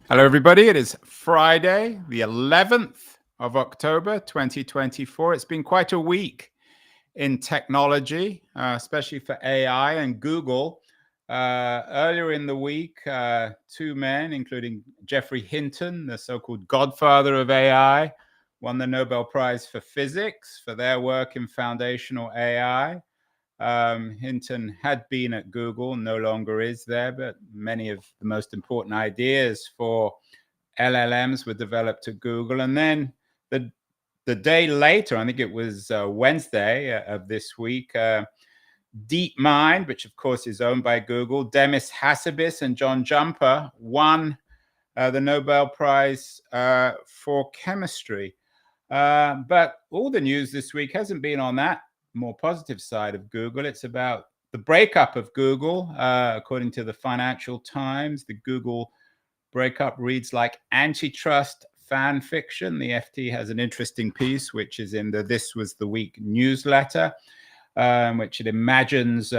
Hello, everybody. It is Friday, the 11th of October, 2024. It's been quite a week in technology, especially for AI and Google. Earlier in the week, two men, including Geoffrey Hinton, the so-called godfather of AI, won the Nobel Prize for Physics for their work in foundational AI. Hinton had been at Google, no longer is there, but many of the most important ideas for LLMs were developed at Google. And then the day later, I think it was Wednesday of this week, DeepMind, which of course is owned by Google, Demis Hassabis and John Jumper won the Nobel Prize for chemistry. But all the news this week hasn't been on that more positive side of Google. It's about the breakup of Google. According to the Financial Times, the Google breakup reads like antitrust fan fiction. The FT has an interesting piece, which is in the This Was the Week newsletter, which it imagines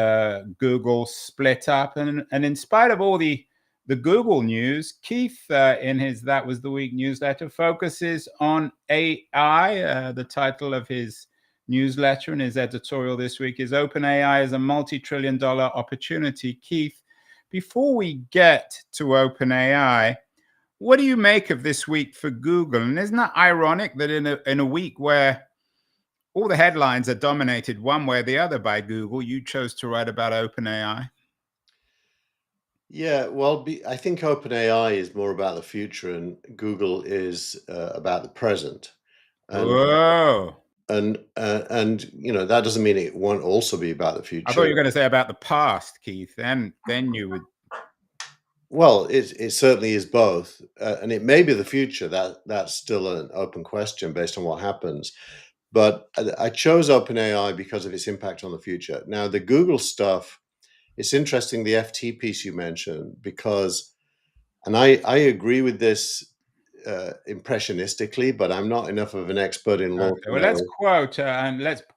Google split up. And in spite of all the Google news, Keith, in his That Was the Week newsletter, focuses on AI. The title of his newsletter and his editorial this week is OpenAI is a multi-trillion-dollar opportunity. Keith, before we get to OpenAI, what do you make of this week for Google? And isn't that ironic that in a week where all the headlines are dominated one way or the other by Google, you chose to write about OpenAI? Yeah, well, I think OpenAI is more about the future, and Google is about the present. And Whoa. and that doesn't mean it won't also be about the I thought future. you were going to say about the past, Keith. Then you would. Well, it certainly is both, and it may be the future. That's still an open question based on what happens. But I chose OpenAI because of its impact on the future. Now, the Google stuff, it's interesting, the FT piece you mentioned, because, and I agree with this impressionistically, but I'm not enough of an expert in law. Okay, well, let's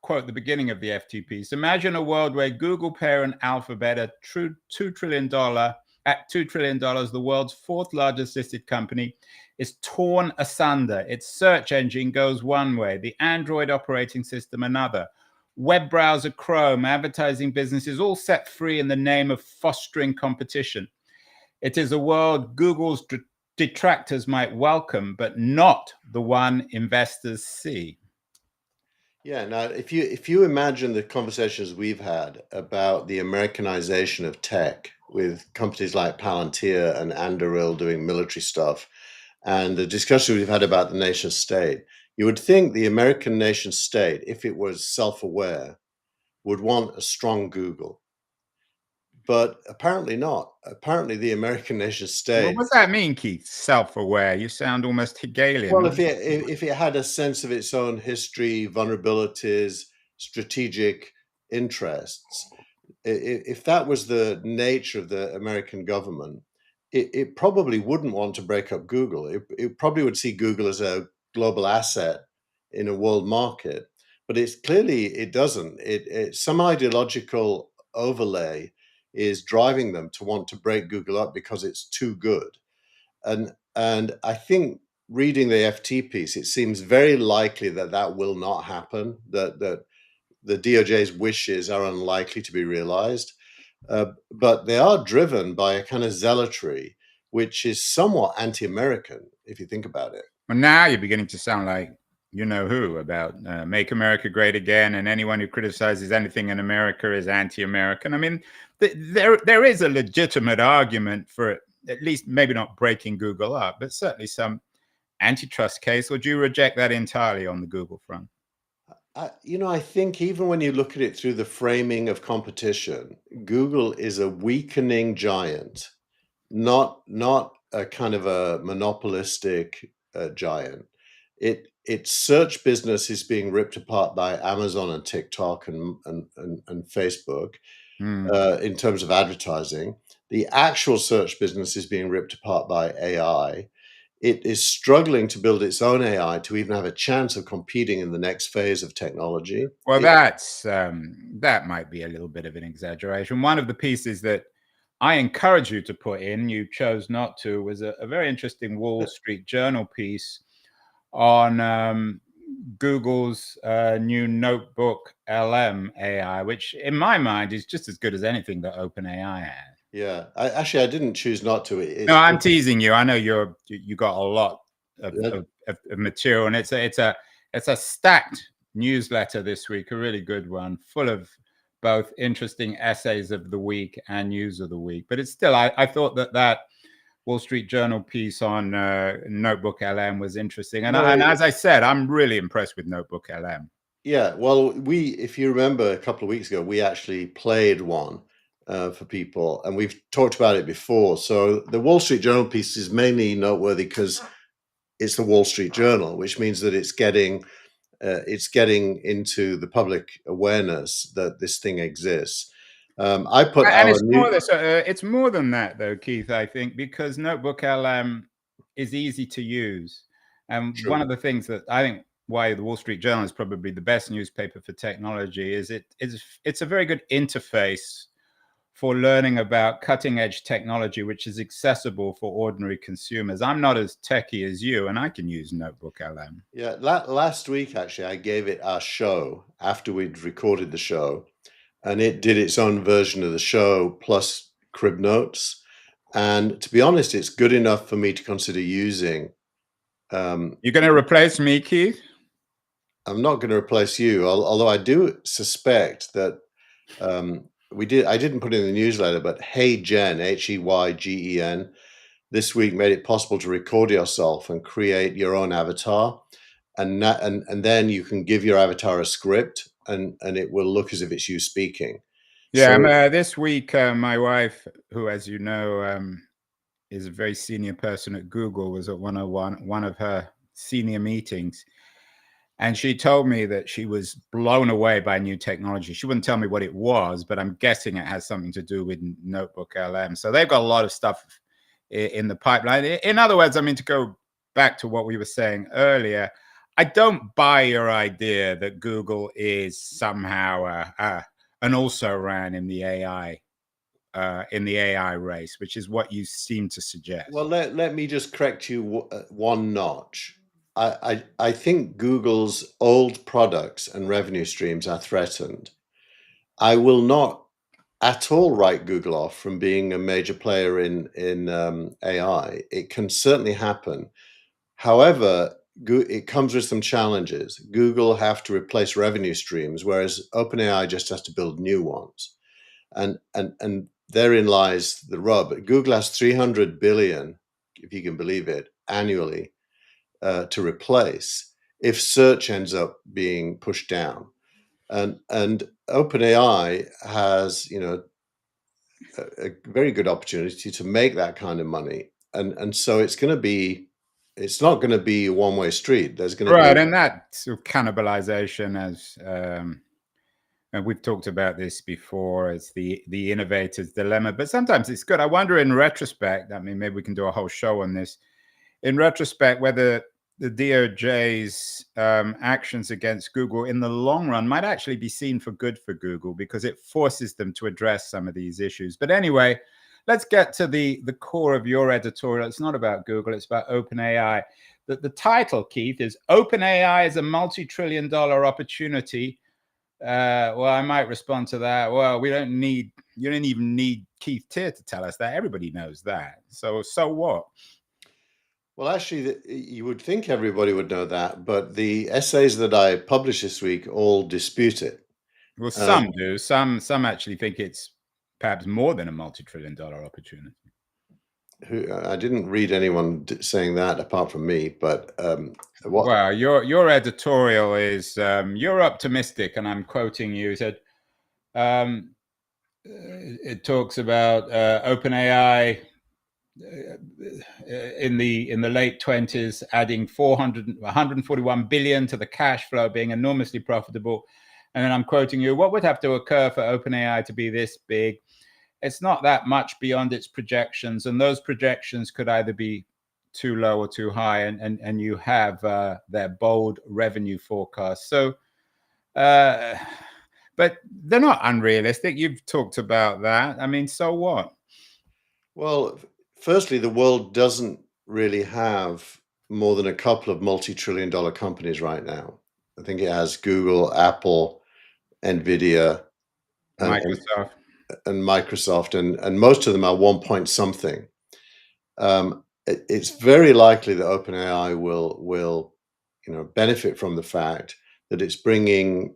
quote the beginning of the FT piece. Imagine a world where Google parent Alphabet, at $2 trillion, the world's fourth largest listed company, is torn asunder. Its search engine goes one way, the Android operating system another. Web browser, Chrome, advertising businesses all set free in the name of fostering competition. It is a world Google's detractors might welcome, but not the one investors see. Yeah. Now, if you imagine the conversations we've had about the Americanization of tech with companies like Palantir and Anduril doing military stuff, and the discussion we've had about the nation state, you would think the American nation state, if it was self-aware, would want a strong Google. But apparently not. Apparently, the American nation state. Well, what does that mean, Keith? Self-aware? You sound almost Hegelian. Well, if it had a sense of its own history, vulnerabilities, strategic interests, if that was the nature of the American government, it probably wouldn't want to break up Google. It probably would see Google as a global asset in a world market, but it doesn't. Some ideological overlay is driving them to want to break Google up because it's too good. And I think reading the FT piece, it seems very likely that will not happen, that the DOJ's wishes are unlikely to be realized. But they are driven by a kind of zealotry, which is somewhat anti-American, if you think about it. Well, now you're beginning to sound like you know who about Make America Great Again, and anyone who criticizes anything in America is anti-American. I mean, there is a legitimate argument for it, at least maybe not breaking Google up, but certainly some antitrust case. Or do you reject that entirely on the Google front? I think even when you look at it through the framing of competition, Google is a weakening giant, not a kind of a monopolistic giant. Its search business is being ripped apart by Amazon and TikTok and Facebook in terms of advertising. The actual search business is being ripped apart by AI. It is struggling to build its own AI to even have a chance of competing in the next phase of technology. Well, that might be a little bit of an exaggeration. One of the pieces that I encourage you to put in, you chose not to, was a very interesting Wall Street Journal piece on Google's new notebook LM AI, which in my mind is just as good as anything that OpenAI has. Yeah, I didn't choose not to. No, I'm teasing you. I know you got a lot of material, and it's a stacked newsletter this week, a really good one, full of both interesting essays of the week and news of the week. But it's still, I thought that Wall Street Journal piece on Notebook LM was interesting, and as I said, I'm really impressed with Notebook LM. Yeah, well, if you remember, a couple of weeks ago, we actually played one for people, and we've talked about it before. So the Wall Street Journal piece is mainly noteworthy because it's the Wall Street Journal, which means that it's getting into the public awareness that this thing exists. I put and it's more than that, though, Keith. I think because Notebook LM is easy to use, and one of the things that I think why the Wall Street Journal is probably the best newspaper for technology is it's a very good interface for learning about cutting edge technology, which is accessible for ordinary consumers. I'm not as techie as you, and I can use Notebook LM. Yeah, last week, actually, I gave it our show after we'd recorded the show, and it did its own version of the show plus crib notes. And to be honest, it's good enough for me to consider using. You're going to replace me, Keith? I'm not going to replace you, although I do suspect that I didn't put it in the newsletter, but HeyGen, HeyGen, this week made it possible to record yourself and create your own avatar, and then you can give your avatar a script, and it will look as if it's you speaking. Yeah, so, this week, my wife, who, as you know, is a very senior person at Google, was at one of her senior meetings. And she told me that she was blown away by new technology. She wouldn't tell me what it was, but I'm guessing it has something to do with Notebook LM. So they've got a lot of stuff in the pipeline. In other words, I mean, to go back to what we were saying earlier, I don't buy your idea that Google is somehow an also-ran in the AI race, which is what you seem to suggest. Well, let me just correct you one notch. I think Google's old products and revenue streams are threatened. I will not at all write Google off from being a major player in AI. It can certainly happen. However, it comes with some challenges. Google have to replace revenue streams, whereas OpenAI just has to build new ones. And therein lies the rub. Google has 300 billion, if you can believe it, annually to replace if search ends up being pushed down. And OpenAI has, a very good opportunity to make that kind of money. And so it's not going to be a one-way street. There's going to be and that sort of cannibalization, as and we've talked about this before, as the innovator's dilemma. But sometimes it's good. I wonder, in retrospect, I mean, maybe we can do a whole show on this. In retrospect, whether the DOJ's actions against Google in the long run might actually be seen for good for Google, because it forces them to address some of these issues. But anyway, let's get to the core of your editorial. It's not about Google, it's about OpenAI. The title, Keith, is OpenAI is a multi-trillion-dollar opportunity. Well, I might respond to that. Well, you don't even need Keith Teare to tell us that. Everybody knows that. So what? Well, actually, you would think everybody would know that, but the essays that I published this week all dispute it. Well, some do. Some actually think it's perhaps more than a multi-trillion-dollar opportunity. I didn't read anyone saying that apart from me, but well, your editorial is you're optimistic, and I'm quoting you. It said it talks about OpenAI in the late 20s adding 141 billion to the cash flow, being enormously profitable. And then I'm quoting you: what would have to occur for OpenAI to be this big? It's not that much beyond its projections, and those projections could either be too low or too high, and you have their bold revenue forecast. So but they're not unrealistic. You've talked about that. I mean, so what? Well, firstly, the world doesn't really have more than a couple of multi-trillion-dollar companies right now. I think it has Google, Apple, Nvidia, and Microsoft. and Microsoft, and most of them are 1 point something. It's very likely that OpenAI will benefit from the fact that it's bringing.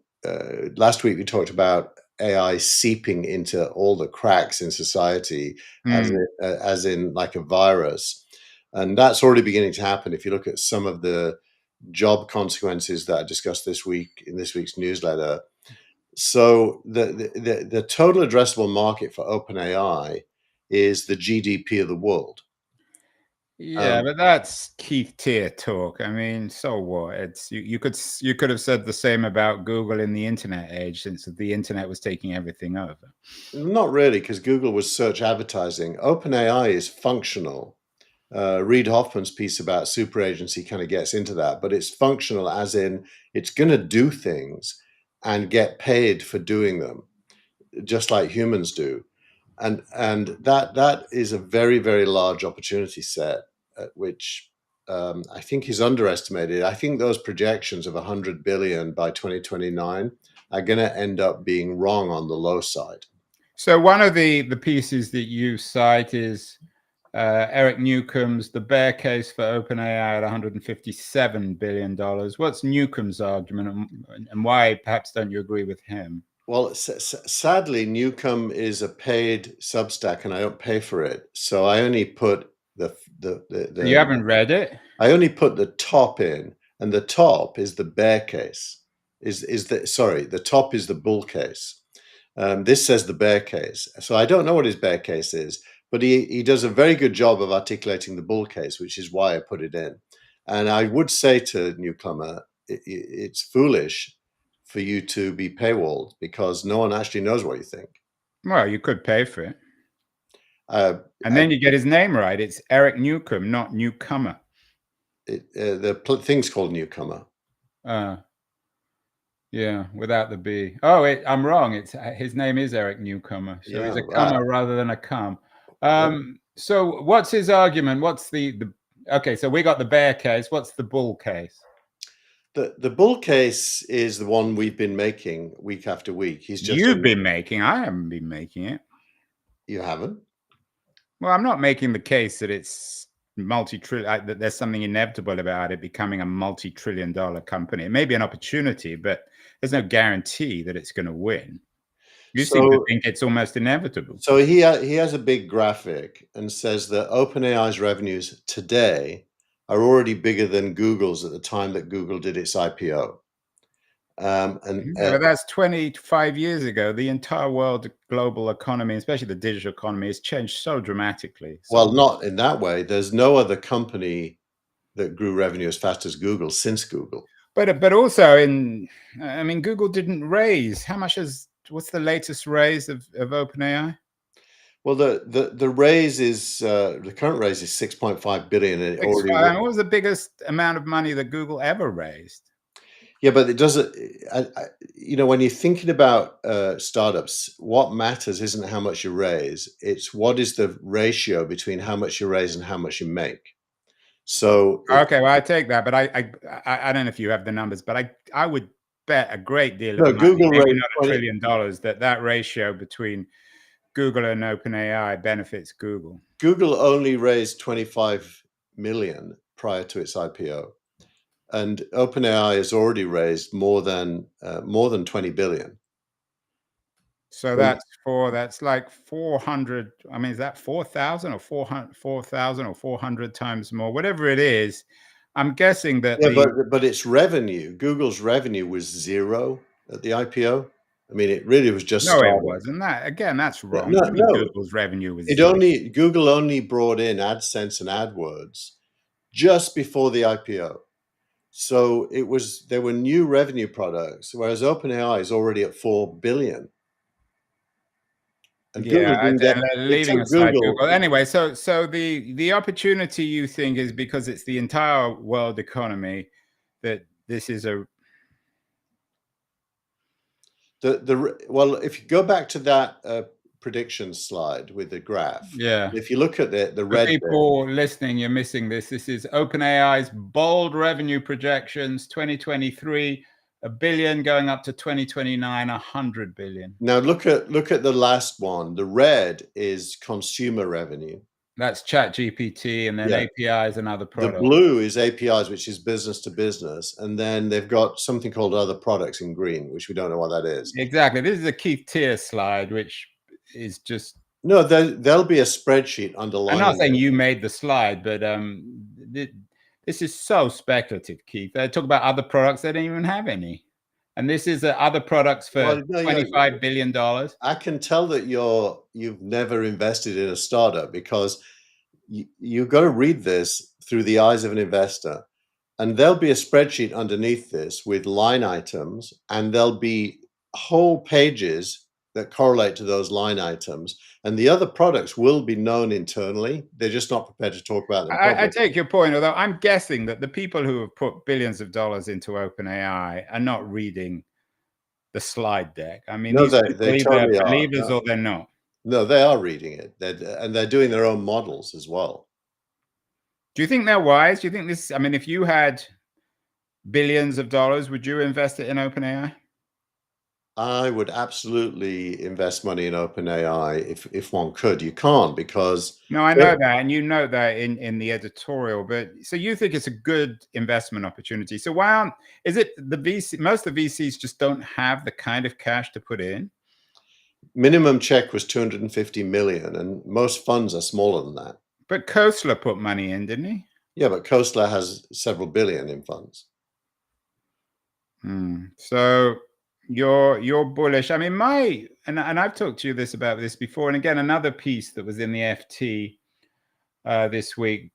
Last week we talked about AI seeping into all the cracks in society, as in like a virus, and that's already beginning to happen. If you look at some of the job consequences that I discussed this week in this week's newsletter, so the total addressable market for OpenAI is the GDP of the world. Yeah, but that's Keith Tier talk. I mean, so what? It's you could have said the same about Google in the internet age, since the internet was taking everything over. Not really, because Google was search advertising. OpenAI is functional. Reid Hoffman's piece about super agency kind of gets into that, but it's functional as in it's going to do things and get paid for doing them, just like humans do. And that is a very, very large opportunity set, which I think is underestimated. I think those projections of 100 billion by 2029 are going to end up being wrong on the low side. So one of the pieces that you cite is Eric Newcomb's The Bear Case for OpenAI at $157 billion. What's Newcomb's argument, and why perhaps don't you agree with him? Well, sadly, Newcomb is a paid Substack, and I don't pay for it, so I only put You haven't read it? I only put the top in, and the top is the bear case. The top is the bull case. This says the bear case, so I don't know what his bear case is, but he does a very good job of articulating the bull case, which is why I put it in. And I would say to newcomer, it's foolish for you to be paywalled because no one actually knows what you think. Well, you could pay for it. And then you get his name right. It's Eric Newcomb, not Newcomer. The thing's called Newcomer. Yeah, without the B. Oh, I'm wrong. It's his name is Eric Newcomer, so he's a comer rather than a cum. So what's his argument? What's the okay? So we got the bear case. What's the bull case? The bull case is the one we've been making week after week. You've been making. I haven't been making it. You haven't? Well, I'm not making the case that it's multi-trillion, that there's something inevitable about it becoming a multi-trillion-dollar company. It may be an opportunity, but there's no guarantee that it's going to win. You seem to think it's almost inevitable. So he has a big graphic and says that OpenAI's revenues today are already bigger than Google's at the time that Google did its IPO. But that's 25 years ago. The entire world, global economy, especially the digital economy, has changed so dramatically. Well, not in that way. There's no other company that grew revenue as fast as Google since Google. But also I mean, Google didn't raise. How much what's the latest raise of OpenAI? Well, the raise is the current raise is 6.5 billion. And what was the biggest amount of money that Google ever raised? Yeah, but it doesn't. When you're thinking about startups, what matters isn't how much you raise; it's what is the ratio between how much you raise and how much you make. So okay, well, I take that, but I don't know if you have the numbers, but I would bet a great deal of money, Google maybe raised not $1 trillion, that ratio between Google and OpenAI benefits Google. Google only raised 25 million prior to its IPO, and OpenAI has already raised more than 20 billion. So that's like 400. I mean, is that 4,000 or 4,000 or 400 times more? Whatever it is, I'm guessing that. Yeah, but its revenue, Google's revenue was zero at the IPO. I mean, it really was just no, it wasn't. That again, that's wrong. No, Google's revenue was Google only brought in AdSense and AdWords just before the IPO. So there were new revenue products, whereas OpenAI is already at 4 billion. And leaving aside Google. Anyway, so the opportunity, you think, is because it's the entire world economy that this is a. Well, if you go back to that prediction slide with the graph. Yeah. If you look at the For red bit, people listening, you're missing this. This is OpenAI's bold revenue projections, 2023, $1 billion going up to 2029, $100 billion. now look at the last one. The red is consumer revenue. That's ChatGPT and then Yeah. APIs and other The products. blue is APIs, which is business to business, and then they've got something called other products in green, which we don't know what that is. Exactly. This is a Keith Tier slide, which is just. No, there'll be a spreadsheet underlying. I'm not saying you made the slide, but this is so speculative, Keith. They talk about other products, they don't even have any. And this is other products for $25 billion. I can tell that you've never invested in a startup, because you've got to read this through the eyes of an investor. And there'll be a spreadsheet underneath this with line items, and there'll be whole pages that correlate to those line items. And the other products will be known internally. They're just not prepared to talk about them. I take your point, although I'm guessing that the people who have put billions of dollars into OpenAI are not reading the slide deck. I mean, no, they totally are believers, or they're not. No, they are reading it. And they're doing their own models as well. Do you think they're wise? Do you think this? I mean, if you had billions of dollars, would you invest it in OpenAI? I would absolutely invest money in OpenAI if one could. You can't, because no, I know that, and you know that in the editorial. But so you think it's a good investment opportunity. So why aren't? Is it the VC? Most of the VCs just don't have the kind of cash to put in. Minimum check was 250 million, and most funds are smaller than that. But Khosla put money in, didn't he? Yeah, but Khosla has several billion in funds. So you're bullish. I mean, and I've talked to you about this before. And again, another piece that was in the FT this week,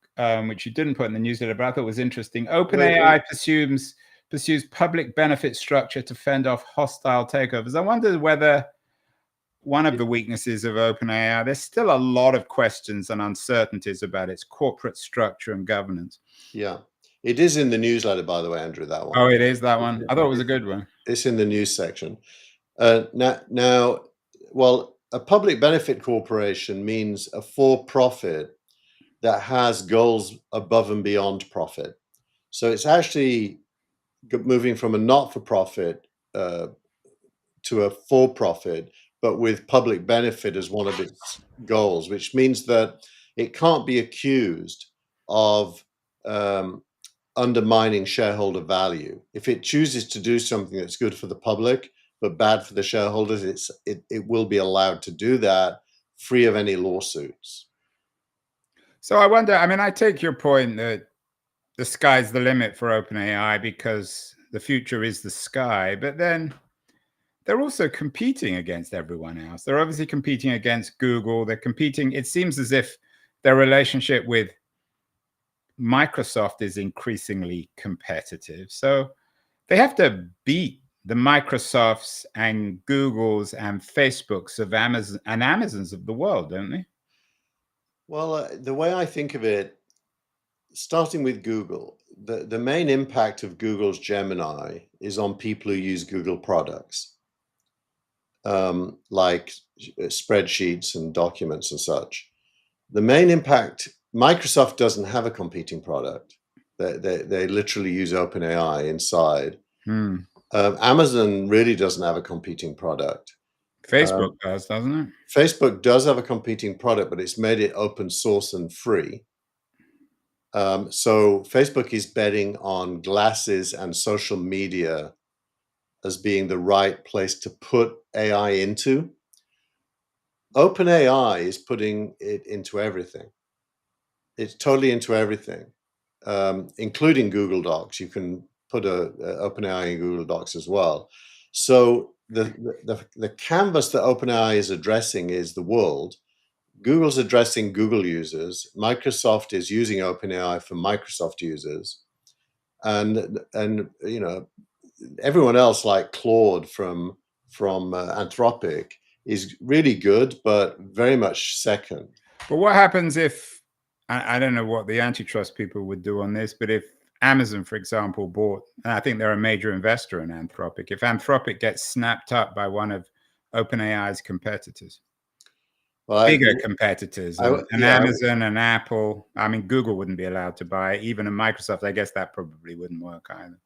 which you didn't put in the newsletter, but I thought was interesting. OpenAI pursues public benefit structure to fend off hostile takeovers. I wonder whether one of the weaknesses of OpenAI, there's still a lot of questions and uncertainties about its corporate structure and governance. Yeah. It is in the newsletter, by the way, Andrew, that one. Oh, it is that one? I thought it was a good one. It's in the news section. Now, well, a public benefit corporation means a for-profit that has goals above and beyond profit. So it's actually moving from a not-for-profit to a for-profit, but with public benefit as one of its goals, which means that it can't be accused of undermining shareholder value. If it chooses to do something that's good for the public but bad for the shareholders, it will be allowed to do that, free of any lawsuits. So I wonder, I mean, I take your point that the sky's the limit for OpenAI because the future is the sky, but then they're also competing against everyone else. They're obviously competing against Google. They're competing. It seems as if their relationship with Microsoft is increasingly competitive. So they have to beat the Microsofts and Googles and Facebooks of Amazon and Amazons of the world, don't they? Well, the way I think of it, starting with Google, the main impact of Google's Gemini is on people who use Google products, like spreadsheets and documents and such. The main impact, Microsoft doesn't have a competing product. They literally use OpenAI inside. Amazon really doesn't have a competing product. Facebook does, doesn't it? Facebook does have a competing product, but it's made it open source and free. So Facebook is betting on glasses and social media as being the right place to put AI into. OpenAI is putting it into everything. It's totally into everything, including Google Docs. You can put OpenAI in Google Docs as well. So the canvas that OpenAI is addressing is the world. Google's addressing Google users. Microsoft is using OpenAI for Microsoft users, and you know, everyone else like Claude from Anthropic is really good, but very much second. But what happens if, I don't know what the antitrust people would do on this, but if Amazon, for example, bought, and I think they're a major investor in Anthropic, if Anthropic gets snapped up by one of OpenAI's competitors? Well, bigger competitors, and yeah, Amazon and Apple. I mean, Google wouldn't be allowed to buy it. Even in Microsoft, I guess that probably wouldn't work either.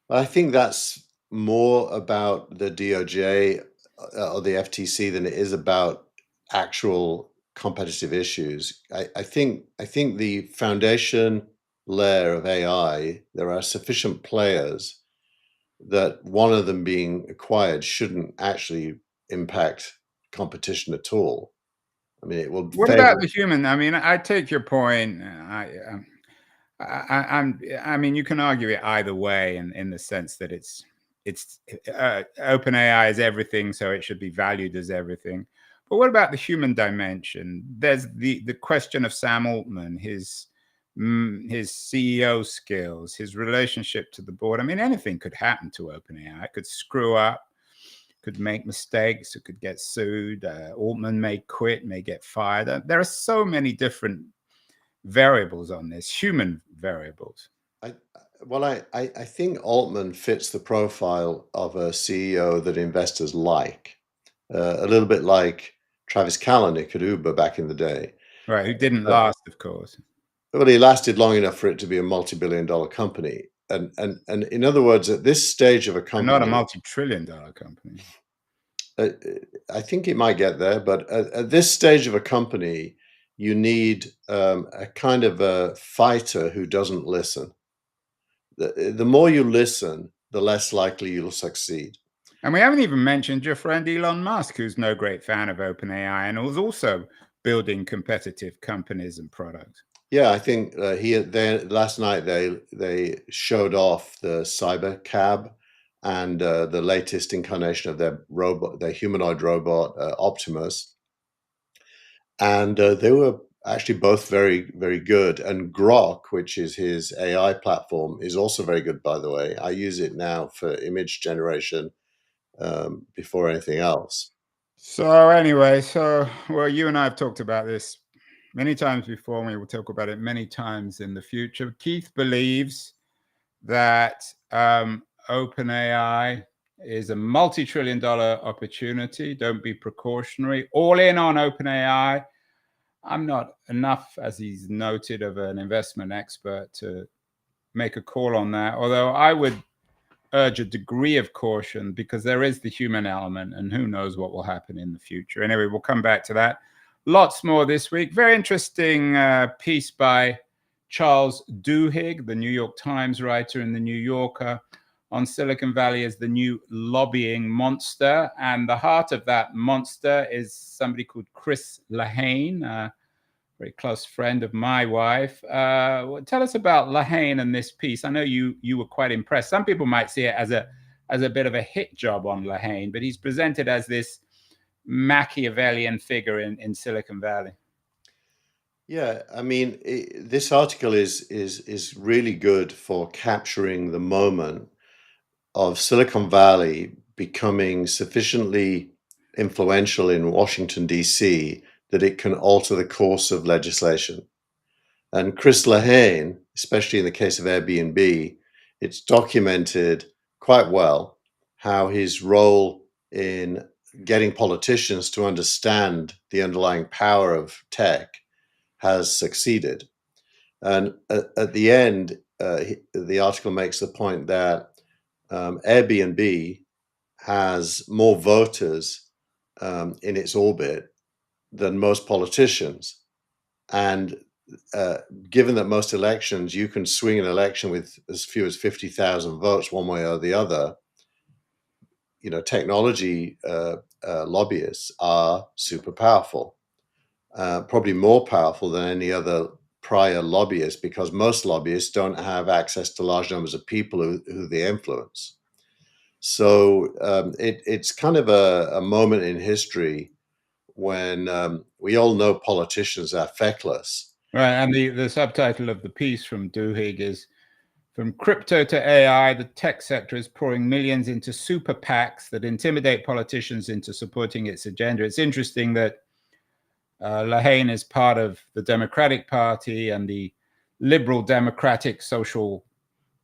I think that's more about the DOJ or the FTC than it is about actual competitive issues. I think the foundation layer of AI, there are sufficient players that one of them being acquired shouldn't actually impact competition at all. I mean, it will What favor. about the human? I mean, I take your point. I mean, you can argue it either way, in the sense that it's open AI is everything, so it should be valued as everything. But what about the human dimension? There's the question of Sam Altman, his CEO skills, his relationship to the board. I mean, anything could happen to OpenAI. It could screw up, could make mistakes, it could get sued. Altman may quit, may get fired. There are so many different variables on this, human variables. I think Altman fits the profile of a CEO that investors like, a little bit like Travis Kalanick at Uber back in the day. Right, who didn't last, of course. Well, he lasted long enough for it to be a multi-billion-dollar company. And in other words, at this stage of a And not a company, multi-trillion-dollar company. I think it might get there, but at this stage of a company, you need a kind of a fighter who doesn't listen. The more you listen, the less likely you'll succeed. And we haven't even mentioned your friend Elon Musk, who's no great fan of OpenAI and who's also building competitive companies and products. Yeah, I think last night they showed off the Cyber Cab and the latest incarnation of their robot, their humanoid robot Optimus, and they were actually both very, very good. And Grok, which is his AI platform, is also very good, by the way. I use it now for image generation before anything else. So anyway, well, you and I have talked about this many times before, and we will talk about it many times in the future. Keith believes that OpenAI is a multi-trillion-dollar opportunity. Don't be precautionary. All in on OpenAI. I'm not enough, as he's noted, of an investment expert to make a call on that, although I would urge a degree of caution because there is the human element, and who knows what will happen in the future. Anyway, we'll come back to that. Lots more this week. Very interesting piece by Charles Duhigg, the New York Times writer in the New Yorker, on Silicon Valley as the new lobbying monster. And the heart of that monster is somebody called Chris Lahane, very close friend of my wife. Tell us about Lahane and this piece. I know you were quite impressed. Some people might see it as a bit of a hit job on Lahane, but he's presented as this Machiavellian figure in Silicon Valley. Yeah, I mean, this article is really good for capturing the moment of Silicon Valley becoming sufficiently influential in Washington, D.C., that it can alter the course of legislation. And Chris Lahane, especially in the case of Airbnb, it's documented quite well how his role in getting politicians to understand the underlying power of tech has succeeded. And at the end, the article makes the point that Airbnb has more voters in its orbit than most politicians. And given that most elections, you can swing an election with as few as 50,000 votes one way or the other, you know, technology lobbyists are super powerful, probably more powerful than any other prior lobbyists, because most lobbyists don't have access to large numbers of people who they influence. So it's kind of a moment in history when we all know politicians are feckless. Right, and the subtitle of the piece from Duhigg is "From Crypto to AI, the tech sector is pouring millions into super PACs that intimidate politicians into supporting its agenda." It's interesting that Lahane is part of the Democratic Party and the liberal democratic social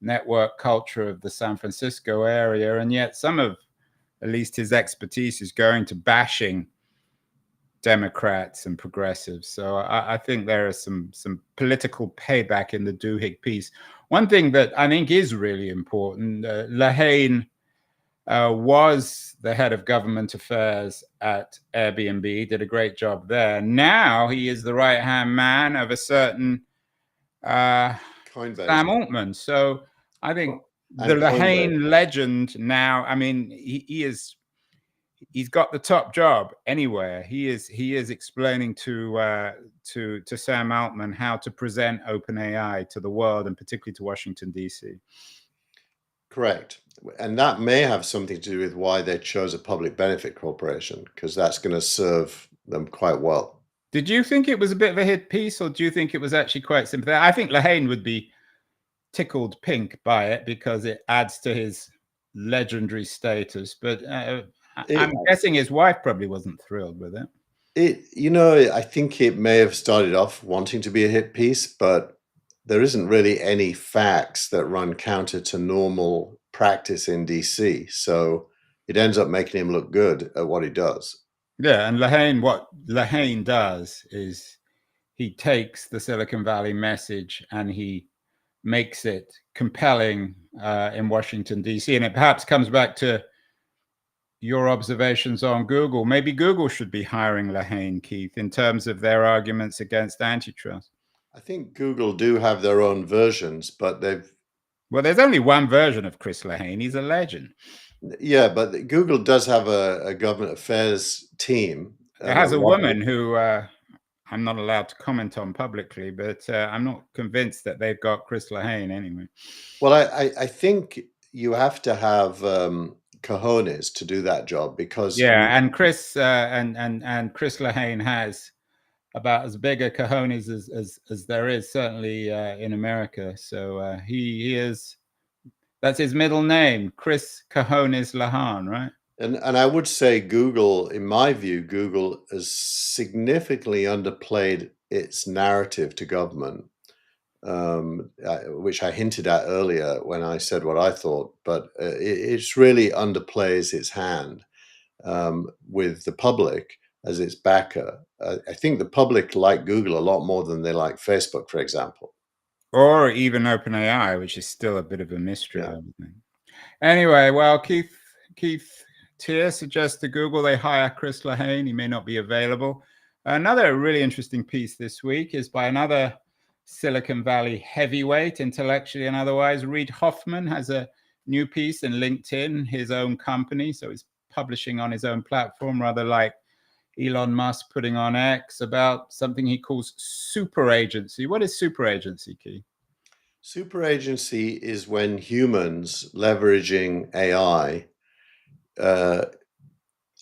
network culture of the San Francisco area, and yet some of at least his expertise is going to bashing Democrats and progressives. So I think there is some political payback in the Duhigg piece. One thing that I think is really important, Lehane was the head of government affairs at Airbnb, did a great job there. Now he is the right-hand man of a certain Coinbase. Sam Altman. So I think And the Lehane legend now, I mean, he's got the top job anywhere. He is explaining to Sam Altman how to present OpenAI to the world, and particularly to Washington, D.C. Correct. And that may have something to do with why they chose a public benefit corporation, because that's going to serve them quite well. Did you think it was a bit of a hit piece, or do you think it was actually quite sympathetic? I think Lehane would be tickled pink by it because it adds to his legendary status. But I'm guessing his wife probably wasn't thrilled with it. I think it may have started off wanting to be a hit piece, but there isn't really any facts that run counter to normal practice in DC. So it ends up making him look good at what he does. Yeah, and what Lehane does is he takes the Silicon Valley message and he makes it compelling in Washington, D.C. And it perhaps comes back to your observations on Google. Maybe Google should be hiring Lehane, Keith, in terms of their arguments against antitrust. I think Google do have their own versions, but Well, there's only one version of Chris Lehane. He's a legend. Yeah, but Google does have a government affairs team. It has a woman who I'm not allowed to comment on publicly, but I'm not convinced that they've got Chris Lehane anyway. Well, I think you have to have cojones to do that job, because and Chris and Chris Lehane has about as big a cojones as there is, certainly in America. So he is, that's his middle name, Chris Cojones Lehane, right? And I would say Google, in my view, Google has significantly underplayed its narrative to government, which I hinted at earlier when I said what I thought, but it really underplays its hand with the public as its backer. I think the public like Google a lot more than they like Facebook, for example. Or even OpenAI, which is still a bit of a mystery. Yeah. Anyway, well, Keith Tier suggests to Google they hire Chris Lehane. He may not be available. Another really interesting piece this week is by another Silicon Valley heavyweight, intellectually and otherwise. Reid Hoffman has a new piece in LinkedIn, his own company. So he's publishing on his own platform, rather like Elon Musk putting on X, about something he calls super agency. What is super agency, Keith? Super agency is when humans leveraging AI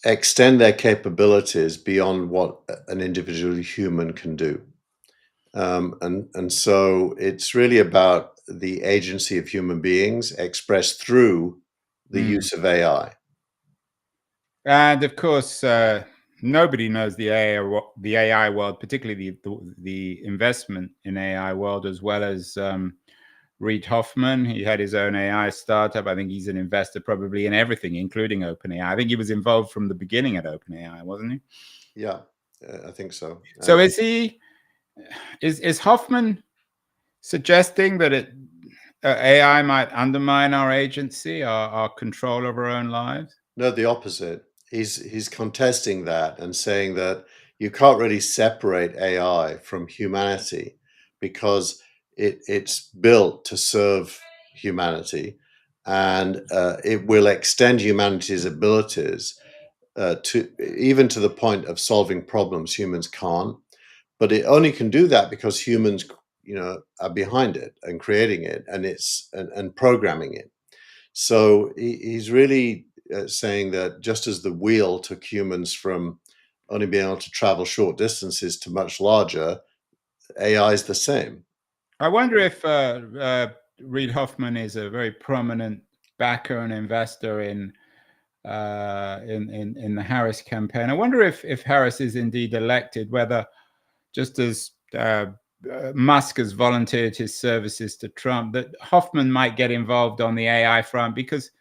extend their capabilities beyond what an individual human can do. And so it's really about the agency of human beings expressed through the use of AI. And of course, nobody knows the AI world, particularly the investment in AI world, as well as Reid Hoffman. He had his own AI startup. I think he's an investor probably in everything, including OpenAI. I think he was involved from the beginning at OpenAI, wasn't he? Yeah, I think so. So is Hoffman suggesting that AI might undermine our agency, our control of our own lives? No, the opposite. He's contesting that and saying that you can't really separate AI from humanity, because it's built to serve humanity, and it will extend humanity's abilities to even to the point of solving problems humans can't. But it only can do that because humans, are behind it and creating it, and programming it. So he's really saying that just as the wheel took humans from only being able to travel short distances to much larger, AI is the same. I wonder if Reid Hoffman is a very prominent backer and investor in the Harris campaign. I wonder if Harris is indeed elected, whether just as Musk has volunteered his services to Trump, that Hoffman might get involved on the AI front, because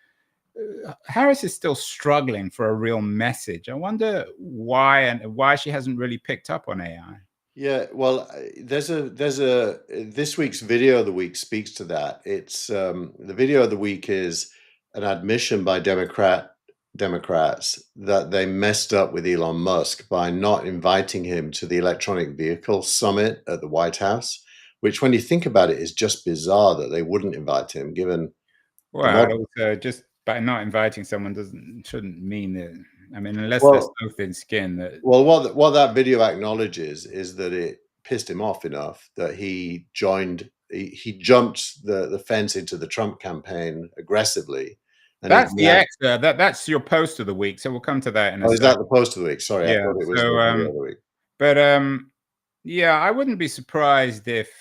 Harris is still struggling for a real message. I wonder why, and why she hasn't really picked up on AI. Yeah, well, there's a this week's video of the week speaks to that. It's the video of the week is an admission by Democrats that they messed up with Elon Musk by not inviting him to the electronic vehicle summit at the White House, which, when you think about it, is just bizarre that they wouldn't invite him, given the Well, model. also just by not inviting someone shouldn't mean that. I mean, unless they're Well, so thin-skinned that. Well, what that video acknowledges is that it pissed him off enough that he joined. He jumped the fence into the Trump campaign aggressively, and he's That's the now. extra. That's your post of the week. So we'll come to that in a Oh, is second. that the post of the week? Sorry, I Yeah. thought it was So, the video of the week. but yeah, I wouldn't be surprised if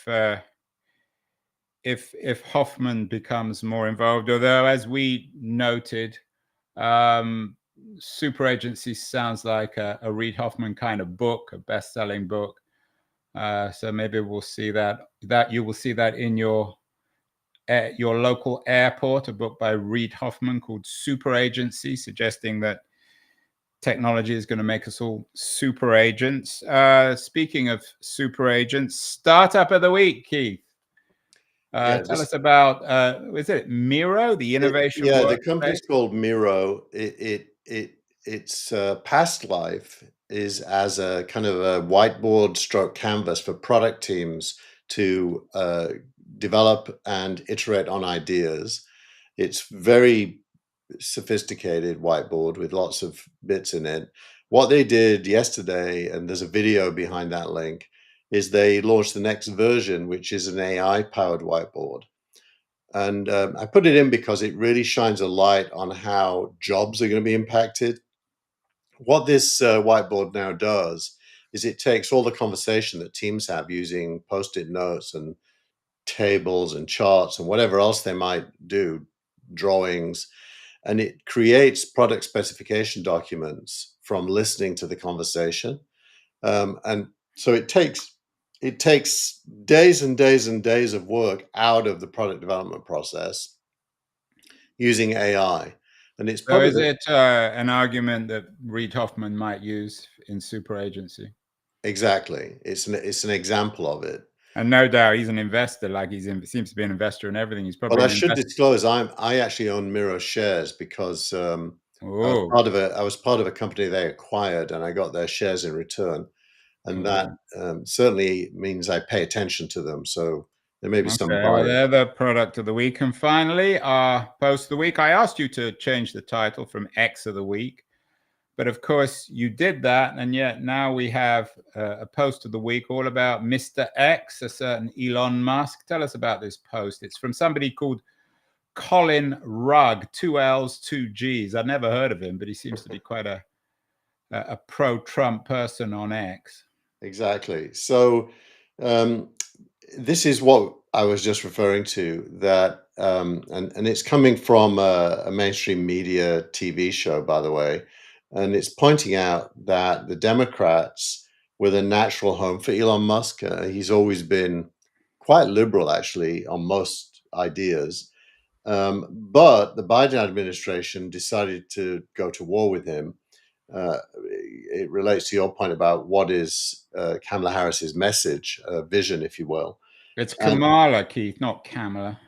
Hoffman becomes more involved. Although, as we noted, Super Agency sounds like a Reid Hoffman kind of book, a best-selling book. So maybe we'll see that you will see that in your local airport, a book by Reid Hoffman called Super Agency, suggesting that technology is going to make us all super agents. Speaking of super agents, startup of the week, Keith. Tell us about, is it Miro, the innovation Yeah, the workspace? company's called Miro. Its past life is as a kind of a whiteboard stroke canvas for product teams to develop and iterate on ideas. It's very sophisticated whiteboard with lots of bits in it. What they did yesterday, and there's a video behind that link, is they launched the next version, which is an AI-powered whiteboard. And I put it in because it really shines a light on how jobs are going to be impacted. What this whiteboard now does is it takes all the conversation that teams have using post-it notes and tables and charts and whatever else they might do, drawings, and it creates product specification documents from listening to the conversation. And so it takes days and days and days of work out of the product development process using AI. And it's So probably is it an argument that Reid Hoffman might use in Super Agency? exactly. It's an example of it. And no doubt he's an investor, like seems to be an investor in everything. He's probably Well, I an should investor. disclose I actually own Miro shares because I Oh, was part of a company they acquired, and I got their shares in return, and that oh. certainly means I pay attention to them. So there may be some Okay, well, bias. they're the product of the week. And finally, our post of the week. I asked you to change the title from X of the week, but of course you did that. And yet now we have a post of the week all about Mr. X, a certain Elon Musk. Tell us about this post. It's from somebody called Colin Rugg, 2 L's, 2 G's. I've never heard of him, but he seems to be quite a pro-Trump person on X. Exactly. So this is what I was just referring to, that and it's coming from a mainstream media TV show, by the way, and it's pointing out that the Democrats were the natural home for Elon Musk. He's always been quite liberal, actually, on most ideas. But the Biden administration decided to go to war with him. It relates to your point about what is Kamala Harris's message, vision, if you will. It's And Kamala, Keith, not Kamala.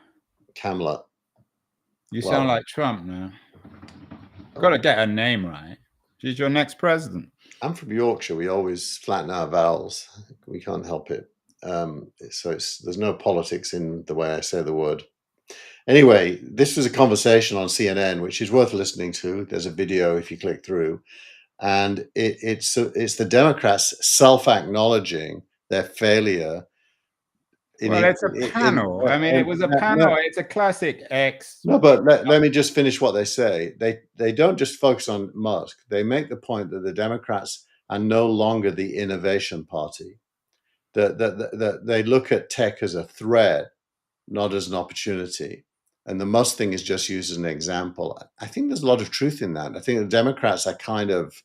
Kamala, You sound well, like Trump now. Got to get her name right. She's your next president. I'm from Yorkshire. We always flatten our vowels. We can't help it. So there's no politics in the way I say the word. Anyway, this was a conversation on CNN, which is worth listening to. There's a video if you click through, and it's the Democrats self-acknowledging their failure. Well, it's a panel. I mean, it was a panel. It's a classic X. No, but let me just finish what they say. They don't just focus on Musk. They make the point that the Democrats are no longer the innovation party. That they look at tech as a threat, not as an opportunity. And the Musk thing is just used as an example. I think there's a lot of truth in that. I think the Democrats are kind of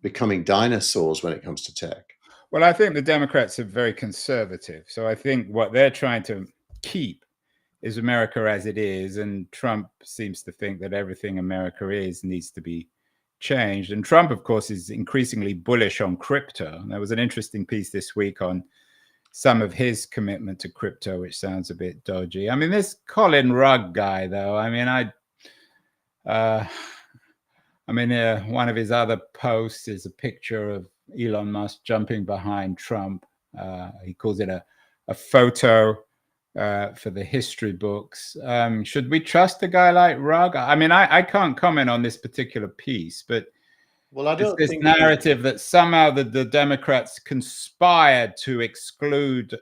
becoming dinosaurs when it comes to tech. Well, I think the Democrats are very conservative. So I think what they're trying to keep is America as it is, and Trump seems to think that everything America is needs to be changed. And Trump, of course, is increasingly bullish on crypto. There was an interesting piece this week on some of his commitment to crypto, which sounds a bit dodgy. I mean, this Colin Rugg guy, though, one of his other posts is a picture of Elon Musk jumping behind Trump. He calls it a photo for the history books. Should we trust a guy like Rugg? I mean, I can't comment on this particular piece, but well, I don't this think narrative that somehow the Democrats conspired to exclude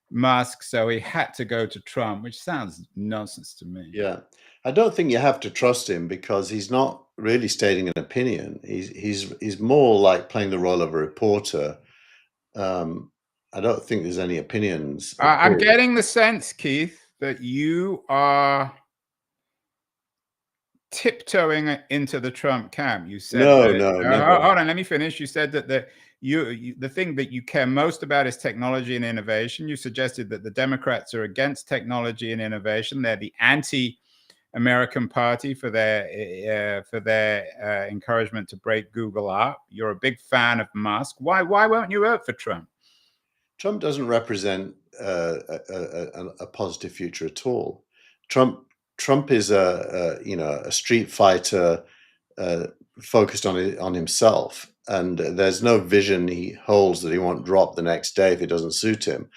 Musk, so he had to go to Trump, which sounds nonsense to me. Yeah, I don't think you have to trust him because he's not really stating an opinion. He's more like playing the role of a reporter. I don't think there's any opinions. I'm getting the sense, Keith, that you are tiptoeing into the Trump camp. You said No, that, no, never. hold on, let me finish. You said that the thing that you care most about is technology and innovation. You suggested that the Democrats are against technology and innovation. They're the anti-American party for their encouragement to break Google up. You're a big fan of Musk. Why won't you vote for Trump? Trump doesn't represent a positive future at all. Trump is a street fighter focused on himself, and there's no vision he holds that he won't drop the next day if it doesn't suit him.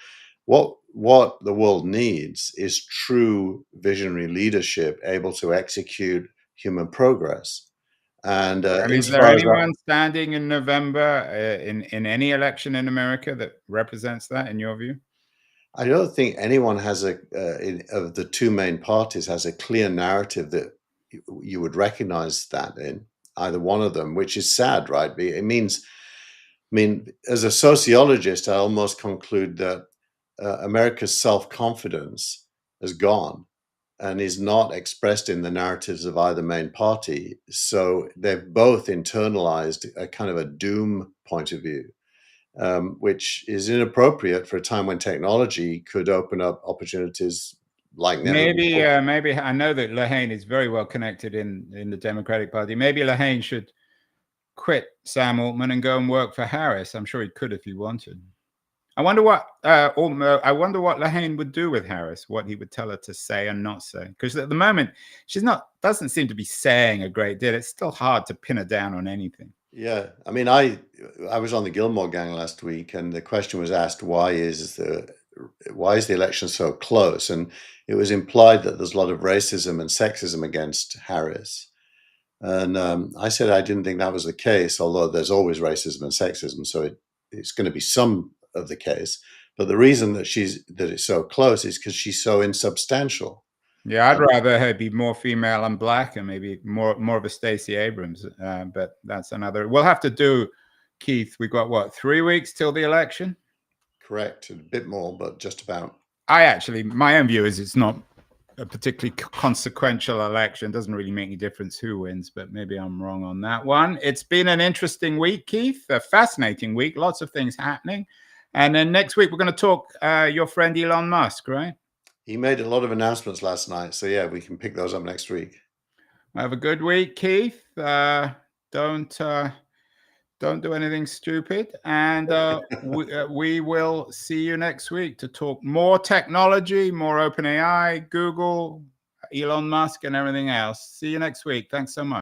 What the world needs is true visionary leadership able to execute human progress. And is there anyone standing in November in any election in America that represents that, in your view? I don't think anyone has of the two main parties has a clear narrative that you would recognize that in either one of them, which is sad, right? It means, I mean, as a sociologist, I almost conclude that America's self-confidence has gone and is not expressed in the narratives of either main party. So they've both internalized a kind of a doom point of view, which is inappropriate for a time when technology could open up opportunities like never before. Maybe I know that Lehane is very well connected in the Democratic Party. Maybe Lehane should quit Sam Altman and go and work for Harris. I'm sure he could if he wanted. I wonder what Lehane would do with Harris, what he would tell her to say and not say. Because at the moment, doesn't seem to be saying a great deal. It's still hard to pin her down on anything. Yeah, I mean, I was on the Gilmore Gang last week, and the question was asked, why is the election so close? And it was implied that there's a lot of racism and sexism against Harris. And I said I didn't think that was the case, although there's always racism and sexism, so it's going to be some of the case. But the reason that it's so close is because she's so insubstantial. Yeah, I'd rather her be more female and black and maybe more of a Stacey Abrams. But that's another. We'll have to do, Keith. We've got what, 3 weeks till the election? Correct, a bit more, but just about. My own view is it's not a particularly consequential election. It doesn't really make any difference who wins, but maybe I'm wrong on that one. It's been an interesting week, Keith. A fascinating week. Lots of things happening. And then next week, we're going to talk your friend Elon Musk, right? He made a lot of announcements last night. So, yeah, we can pick those up next week. Have a good week, Keith. Don't do anything stupid. And we will see you next week to talk more technology, more OpenAI, Google, Elon Musk, and everything else. See you next week. Thanks so much.